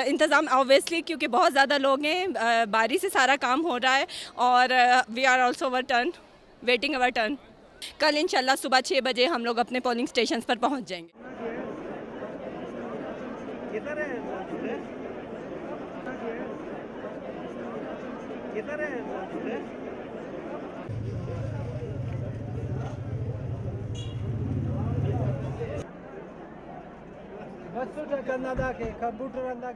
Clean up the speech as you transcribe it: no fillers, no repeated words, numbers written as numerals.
इंतज़ाम ऑब्वियसली क्योंकि बहुत ज़्यादा लोग हैं, बारी से सारा काम हो रहा है और we are also our turn, waiting our turn. कल इंशाल्लाह सुबह 6 बजे हम लोग अपने पोलिंग स्टेशन पर पहुंच जाएंगे। बस कंधा के कंप्यूटर अंदा